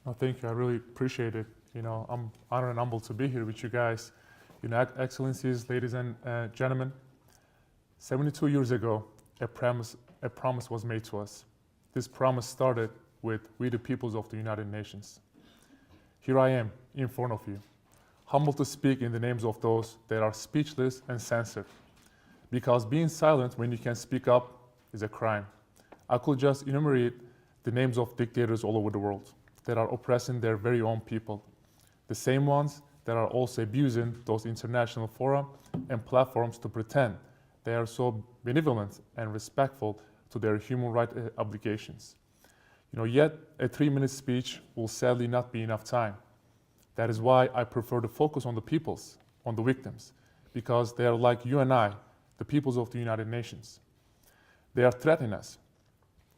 Oh, thank you. I really appreciate it. I'm honored and humbled to be here with you guys. Excellencies, ladies and gentlemen, 72 years ago, a promise was made to us. This promise started with we the peoples of the United Nations. Here I am in front of you, humbled to speak in the names of those that are speechless and censored. Because being silent when you can speak up is a crime. I could just enumerate the names of dictators all over the world that are oppressing their very own people. The same ones that are also abusing those international fora and platforms to pretend they are so benevolent and respectful to their human rights obligations. Yet a 3-minute speech will sadly not be enough time. That is why I prefer to focus on the peoples, on the victims, because they are like you and I, the peoples of the United Nations. They are threatening us.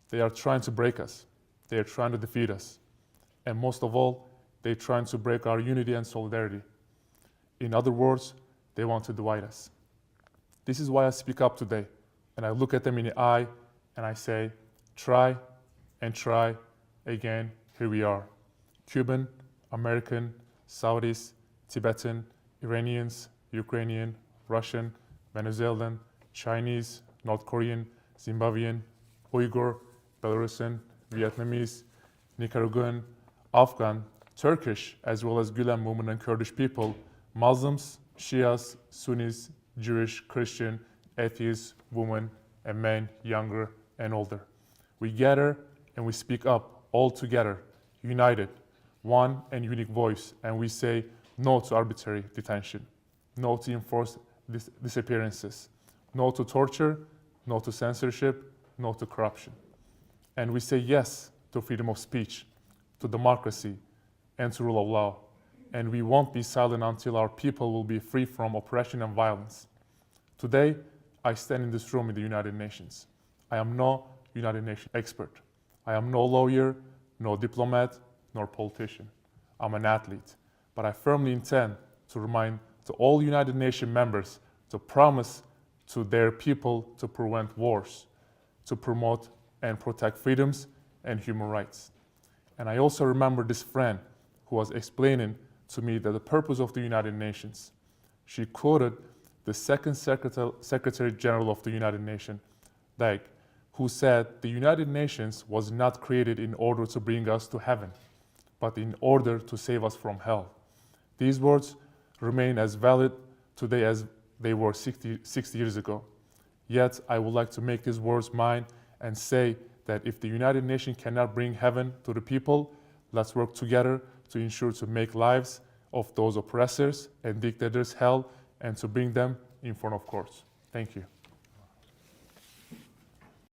They are trying to break us. They are trying to defeat us. And most of all, they're trying to break our unity and solidarity. In other words, they want to divide us. This is why I speak up today, and I look at them in the eye, and I say, try and try again, here we are. Cuban, American, Saudis, Tibetan, Iranians, Ukrainian, Russian, Venezuelan, Chinese, North Korean, Zimbabwean, Uyghur, Belarusian, Vietnamese, Nicaraguan, Afghan, Turkish, as well as Gülen movement and Kurdish people, Muslims, Shias, Sunnis, Jewish, Christian, atheists, women, and men, younger and older. We gather and we speak up all together, united, one and unique voice, and we say no to arbitrary detention, no to enforced disappearances, no to torture, no to censorship, no to corruption. And we say yes to freedom of speech, to democracy, and to rule of law. And we won't be silent until our people will be free from oppression and violence. Today, I stand in this room in the United Nations. I am no United Nations expert. I am no lawyer, no diplomat, nor politician. I'm an athlete. But I firmly intend to remind to all United Nations members to promise to their people to prevent wars, to promote and protect freedoms and human rights. And I also remember this friend who was explaining to me that the purpose of the United Nations. She quoted the second Secretary General of the United Nations, Dag, who said the United Nations was not created in order to bring us to heaven, but in order to save us from hell. These words remain as valid today as they were 60 years ago. Yet I would like to make these words mine and say that if the United Nations cannot bring heaven to the people, let's work together to ensure to make lives of those oppressors and dictators hell and to bring them in front of courts. Thank you.